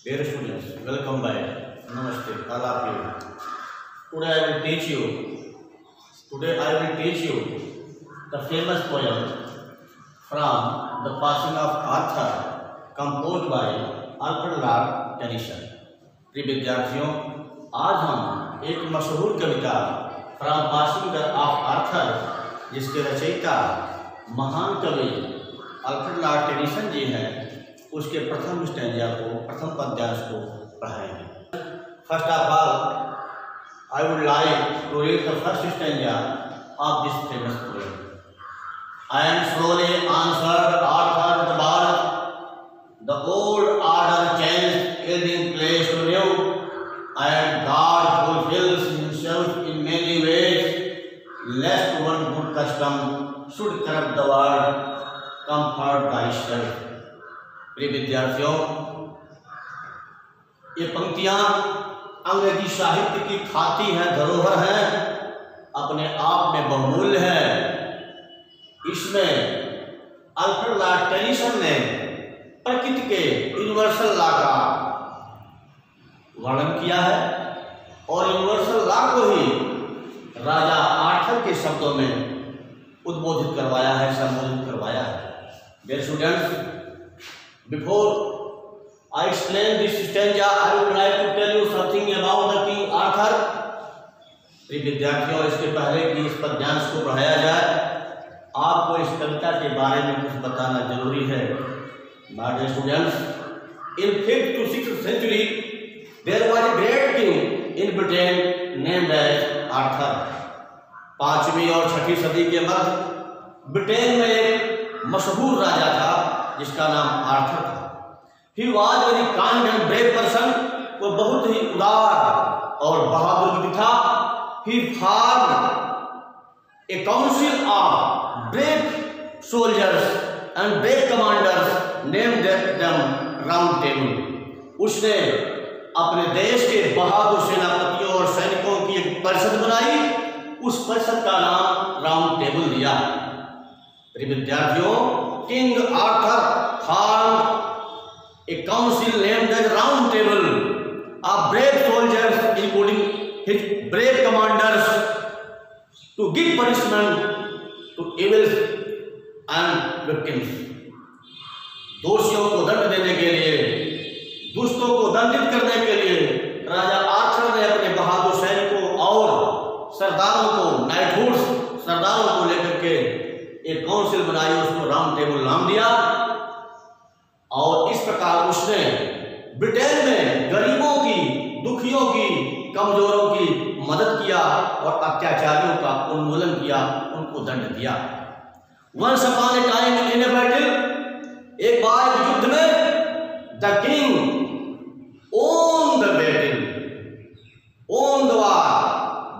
Dear students, welcome back. Namaste, all of you. Today I will teach you the famous poem from The Passing of Arthur, composed by Alfred Lord Tennyson. प्रिय विद्यार्थियों, आज हम एक मशहूर कविता from passing of Arthur, जिसके रचयिता महान कवि अल्फ्रेड लॉर्ड टेनिसन जी हैं, उसके प्रथम स्टैंजा को, प्रथम पद्यांश को पढ़ाएंगे। First of all I would like to read the first stanza of this famous poem. And slowly answered Arthur the ball, the old order changed in place to new, and God fulfills himself in many ways, lest one good custom should corrupt the world. Comfort thyself. प्रिय विद्यार्थियों, ये पंक्तियां अंग्रेजी साहित्य की खाती हैं, धरोहर हैं, अपने आप में बहुमूल्य है। इसमें अल्फ्रेड लॉर्ड टेनिसन ने प्रकृति के यूनिवर्सल लॉ का वर्णन किया है और यूनिवर्सल लॉ को ही राजा आर्थर के शब्दों में उद्बोधित करवाया है, संबोधित करवाया है। Dear students, before I explain this stanza, I would like to tell you something about the King Arthur. प्रिय विद्यार्थियों, इसके पहले कि इस पद्यांश को पढ़ाया जाए, आपको इस कविता के बारे में कुछ बताना जरूरी है। My dear students, in 5th to 6th century, there was a great king in Britain named as Arthur. 5वीं और 6वीं सदी के मध्य ब्रिटेन में एक मशहूर राजा था जिसका नाम आर्थर था। He was very kind and brave person. वो बहुत ही उदार और बहादुर भी था। He formed a council of brave soldiers and brave commanders named them Round Table. उसने अपने देश के बहादुर सेनापतियों और सैनिकों की एक परिषद बनाई, उस परिषद का नाम राउंड टेबल दिया। विद्यार्थियों, king Arthur formed a council named as round table of brave soldiers including his brave commanders to give punishment to evils and victims. दोषियों को दंड देने के लिए, दुष्टों को दंडित करने के लिए राजा आर्थर ने अपने बहादुर सैनिकों और सरदारों को, नाइटहुड्स सरदारों को लेकर के एक काउंसिल बनाई, उसको राउंड टेबल नाम दिया। और इस प्रकार उसने ब्रिटेन में गरीबों की, दुखियों की, कमजोरों की मदद किया और अत्याचारियों का उन्मूलन किया, उनको दंड दिया। Once upon a time in a battle, एक बार युद्ध में the king won the battle, won the war,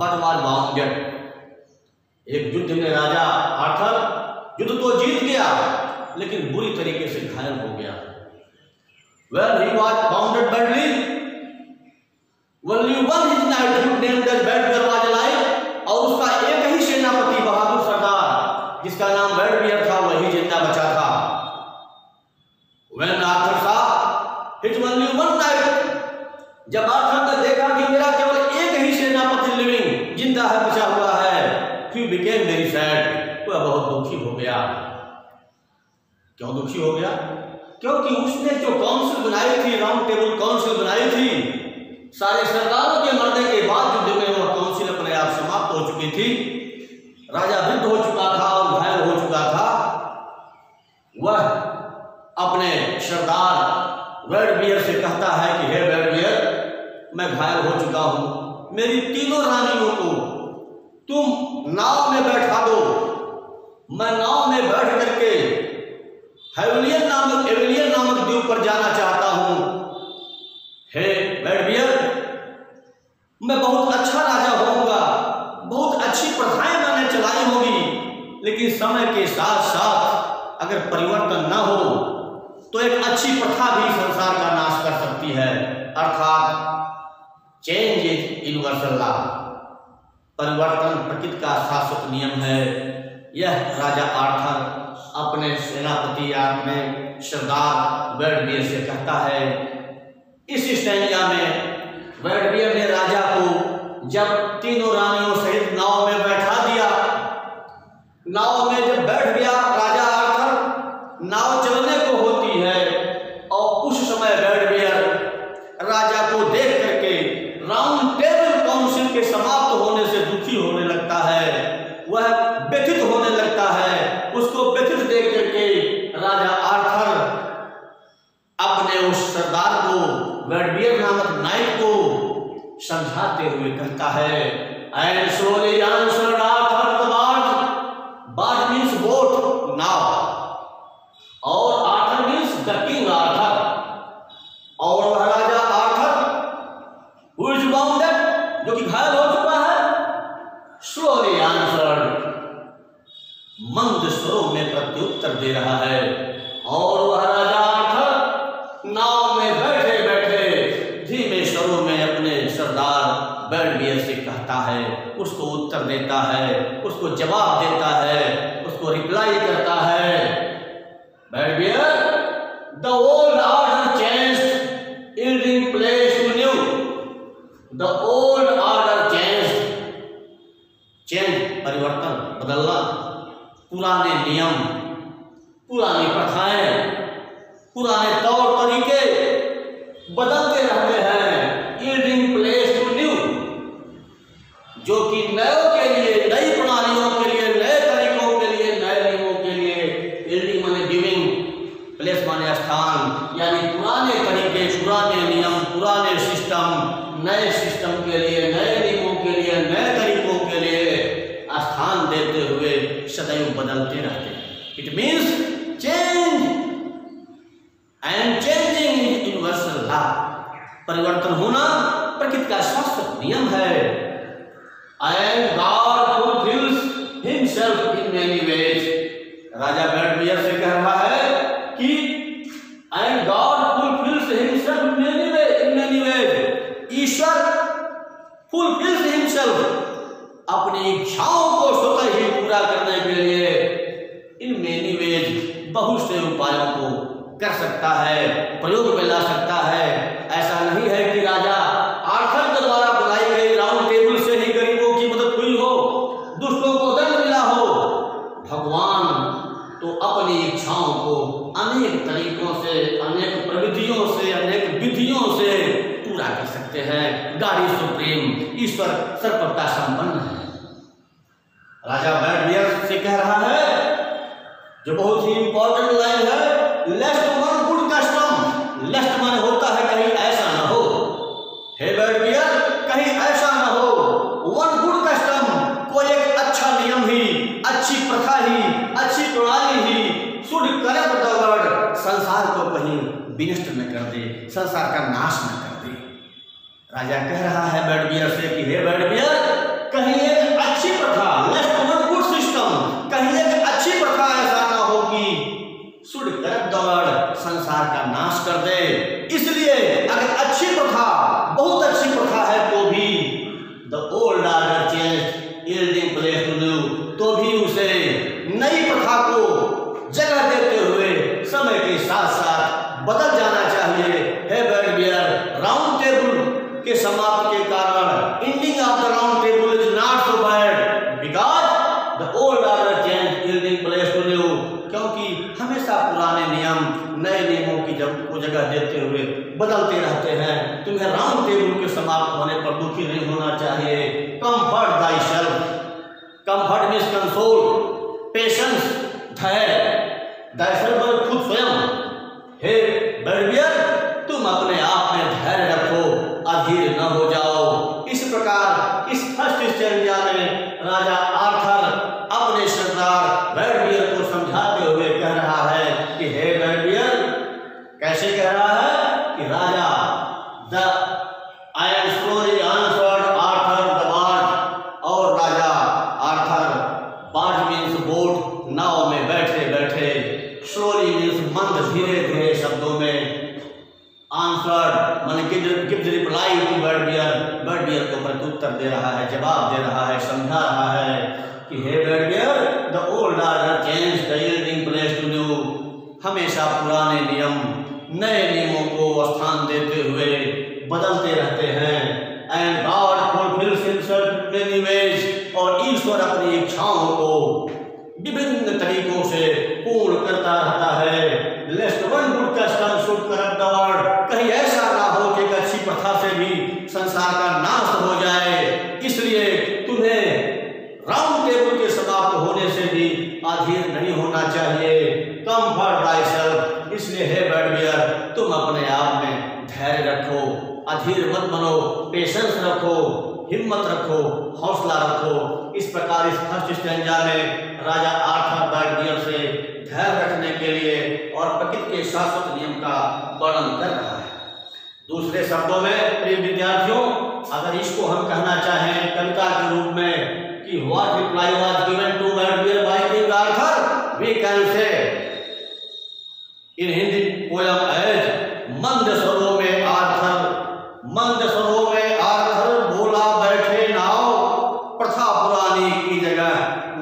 but was wounded. एक युद्ध में राजा आर्थर युद्ध तो जीत गया, लेकिन बुरी तरीके से घायल हो गया। When he was wounded badly, only one his knighthood named as Bedwyr was alive, और उसका एक ही सेनापति बहादुर सरदार जिसका नाम बेडवियर था, वही जिंदा बचा था। When Arthur saw his only one knight, जब आर्थर ने देखा कि मेरा केवल एक ही सेनापति लिविंग जिंदा है, बचा हुआ है, he became very sad, वह बहुत दुखी हो गया। क्यों दुखी हो गया? क्योंकि उसने जो काउंसिल बनाई थी, राउंड टेबल काउंसिल बनाई थी, सारे सरदारों के मरने के बाद युद्ध में वह काउंसिल अपने आप समाप्त हो चुकी थी। राजा वृद्ध हो चुका था और घायल हो चुका था। वह अपने सरदार बेडवियर से कहता है कि हे बेडवियर, मैं घायल हो चुका हूं, मेरी तीनों रानियों को तुम नाव में बैठा दो, मैं नाव में बैठ करके एविलियन नामक द्वीप पर जाना चाहता हूं। हे बेडवियर, मैं बहुत अच्छा राजा होऊंगा, बहुत अच्छी प्रथाएं मैंने चलाई होगी, लेकिन समय के साथ साथ अगर परिवर्तन न हो तो एक अच्छी प्रथा भी संसार का नाश कर सकती है, अर्थात चेंज इज यूनिवर्सल लॉ, परिवर्तन प्रकृति का शाश्वत नियम है। यह राजा आर्थर अपने सेनापति या अपने सरदार बेडवियर से कहता है। इस स्टैंजा में बेडबियर ने राजा को जब तीनों रानियों सहित नाव में बैठा दिया, नाव में जब बैठ गया राजा आर्थर, नाव चलने को होती है और उस समय बेडबियर राजा को देख करके राउंड टेबल काउंसिल के समाप्त होने से दुखी होने लगता है, वह व्यथित होने लगता है। उसको व्यथित देख करके राजा आर्थर अपने उस सरदार को, बेडबियर नामक नाइट को समझाते हुए कहता है, and slowly answered Arthur the barge, barge means boat, नाव, और Arthur means the king Arthur, और वह राजा आर्थर हु इज बाउंडेड, जो कि घायल हो चुका है, स्लोली आंसर्ड, मंद स्वरों में प्रत्युत्तर दे रहा है। और वह राजा आर्थर नाव में बैठे बैठे धीमे स्वरों में अपने सरदार बेडबियर से कहता है, उसको उत्तर देता है, उसको जवाब देता है, उसको रिप्लाई करता है, Bedivere, the old order changed, yielding place to new, the old order changed, change परिवर्तन, बदलना, पुराने नियम, पुरानी प्रथाएं, पुराने तौर तरीके बदलते रहते हैं, यील्डिंग प्लेस टू न्यू, जो कि नयों के लिए, नई प्रणालियों के लिए, नए तरीकों के लिए, नए नियमों के लिए, यील्डिंग माने गिविंग, प्लेस माने स्थान, यानी पुराने तरीके, पुराने नियम, पुराने सिस्टम, नए सिस्टम के लिए, नए नियमों के लिए, नए तरीकों के लिए स्थान देते हुए सदैव बदलते रहते हैं। It means change and changing is universal law, परिवर्तन होना प्रकृति का शाश्वत नियम है। And God fulfils himself in many ways, राजा बेडबियर से कह रहा है कि and God fulfils himself in many ways, ईश्वर फुलफिल्स हिमसेल्फ, अपनी इच्छाओं को स्वतः ही पूरा करने के लिए इन मेनी वेज, बहुत से उपायों को कर सकता है, प्रयोग में ला सकता है। ऐसा नहीं है कि राजा आर्थर के द्वारा बनाई गई राउंड टेबल से ही गरीबों की मदद हुई हो, दुष्टों को दंड मिला हो। भगवान तो अपनी इच्छाओं को अनेक तरीकों से, अनेक प्रविधियों से, अनेक विधियों से पूरा कर सकते हैं। गॉड इज सुप्रीम, ईश्वर सर्वथा संपन्न है। राजा बेडबियर से कह रहा है, जो बहुत ही इंपॉर्टेंट लाइन है, लेस्ट वन गुड कस्टम, लेस्ट माने होता है कहीं ऐसा ना हो, हे बेडबियर कहीं ऐसा ना हो, वन गुड कस्टम, कोई एक अच्छा नियम ही, अच्छी प्रथा ही, अच्छी प्रणाली he should corrupt the world, संसार को कहीं विनष्ट न कर दे, संसार का नाश न कर दे। राजा कह रहा है बेडबियर से कि हे बेडबियर, कहीं एक अच्छी प्रथा, लेस्ट वन गुड सिस्टम, कहीं एक अच्छी प्रथा ऐसा ना हो कि शुड करप्ट द वर्ल्ड, संसार का नाश कर दे। इसलिए अगर अच्छी प्रथा, बहुत अच्छी प्रथा है तो भी the old order change yielding place to new, तो भी उसे नई प्रथा को जगह देते हुए समय के साथ साथ बदल जाना चाहिए। हे बेडबियर, राउंड टेबल के समाप्ति के कारण, ending of the round table is not so bad because the old order change yielding place to new, क्योंकि हमेशा पुराने नियम नए नियमों की को जगह देते हुए बदलते रहते हैं। तुम्हें राउंड टेबल के समाप्त होने पर दुखी नहीं होना चाहिए। Comfort thy self, comfort means console, patience, धैर्य, दाई सेल्फ खुद स्वयं। हे बेडबियर, तुम अपने आप में धैर्य रखो, अधीर न हो जाओ। इस प्रकार इस फर्स्ट स्टैंजा में राजा आर्थर अपने सरदार बेडबियर को समझाते हुए कह रहा है कि हे बेडबियर, कैसे कह रहा है कि राजा the I am slowly answered Arthur the barge, और राजा आर्थर, बार्ज मीन्स बोट, नाव में बैठे बैठे, स्लोली मीन्स मंद धीरे धीरे शब्दों में, आंसर्ड माने गिव द रिप्लाई टू बेडबियर, बेडबियर को प्रत्युत्तर दे रहा है, जवाब दे रहा है, समझा रहा है कि हे Bedivere, the old order change the yielding place to new, हमेशा पुराने नियम, नए नियमों को स्थान देते हुए बदलते रहते हैं। And God fulfils himself in many veg, और ईश्वर अपनी इच्छाओं को विभिन्न तरीकों से पूर्ण करता रहता है। Lest one good custom should corrupt the world, कहीं ऐसा ना हो कि एक अच्छी प्रथा से भी संसार का नाश हो जाए। इसलिए तुम्हें राउंड टेबल के समाप्त होने से भी अधीर नहीं होना चाहिए। कम्फर्ट थायसेल्फ, इसलिए हे बर्डवियर, तुम अपने आप में धैर्य रखो, अधीर मत बनो, पेशेंस रखो, हिम्मत रखो, हौसला रखो। इस प्रकार इस फर्स्ट स्टैंजा में राजा आर्थर बर्डवियर से धैर्य रखने के लिए और प्रकृति के शाश्वत नियम का वर्णन कर रहा है। दूसरे शब्दों में प्रिय विद्यार्थियों, अगर इसको हम कहना चाहें कविता के रूप में कि what reply was given to Bedivere by king Arthur, we can say in Hindi poem as मंद स्वरों में आर्थर बोला बैठे नाव, प्रथा पुरानी की जगह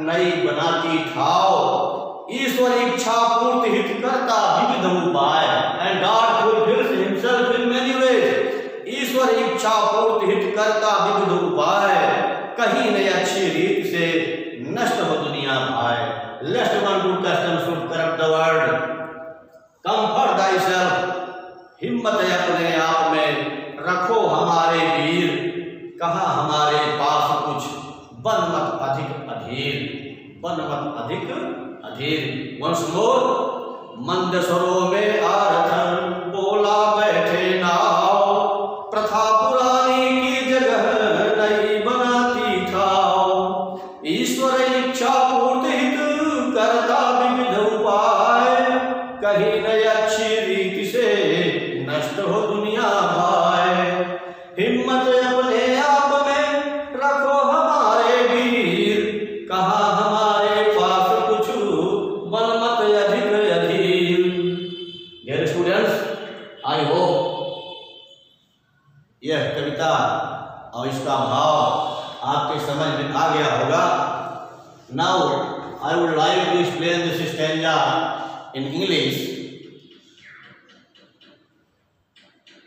नई बनाती ठाव। ईश्वर इच्छा पूर्ति हित करता विविध उपाय, and God fulfils himself in many ways. ईश्वर इच्छा पूर्ति हित करता विविध उपाय, कहीं न अच्छी रीत से नष्ट हो दुनिया भाई। Lest one good custom should corrupt the world, comfort thyself, हिम्मत अपने आप में रखो हमारे वीर, कहा हमारे पास कुछ बन मत अधिक अधीर। वंस मोर, मंद स्वरों में आर्थर बोला बैठे नाव, प्रथा पुरानी की जगह नई बनाती ठाव। ईश्वर इच्छा पूर्ति करता विविध उपाय, कहीं न अच्छी रीति से नष्ट हो दुनिया भाई। हिम्मत अपने आप में रखो हमारे वीर, कहा हमारे पास कुछ बल मत अधिक अधीर। डियर स्टूडेंट्स, आई होप यह कविता और इसका भाव आपके समझ में आ गया होगा। Now I would like to explain this stanza in English.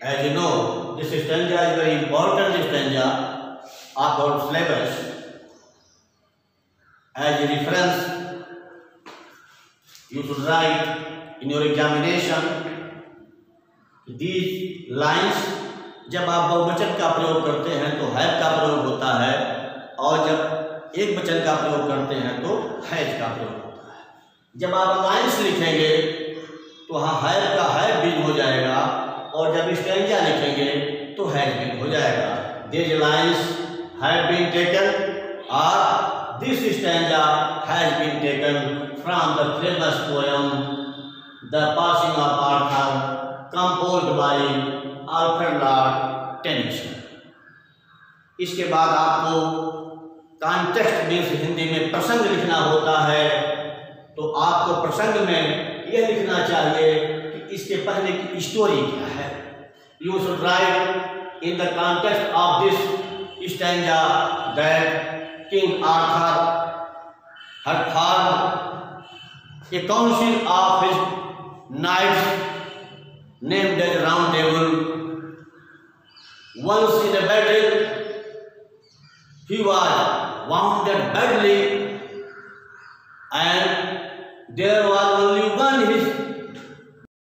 As you know, this stanza is very important stanza of our syllabus. As a reference, you should write in your examination these lines. जब आप बहुवचन का प्रयोग करते हैं तो have का प्रयोग होता है, और जब एक वचन का प्रयोग करते हैं तो हैज का प्रयोग होता है। जब आप लाइन्स लिखेंगे तो वहाँ हैव का हैव बीन हो जाएगा, और जब स्टैंजा लिखेंगे तो हैज बीन हो जाएगा। These lines have been taken, or this stanza has been taken from the famous poem The Passing of Arthur, composed by Alfred Lord Tennyson. इसके बाद आपको कॉन्टेक्स्ट मीन्स हिंदी में प्रसंग लिखना होता है, तो आपको प्रसंग में यह लिखना चाहिए कि इसके पहले की स्टोरी क्या है। You should write in the context of this stanza that king Arthur had formed a council of his knights named as Round Table. Once in a battle, he was wounded badly, and there was only one his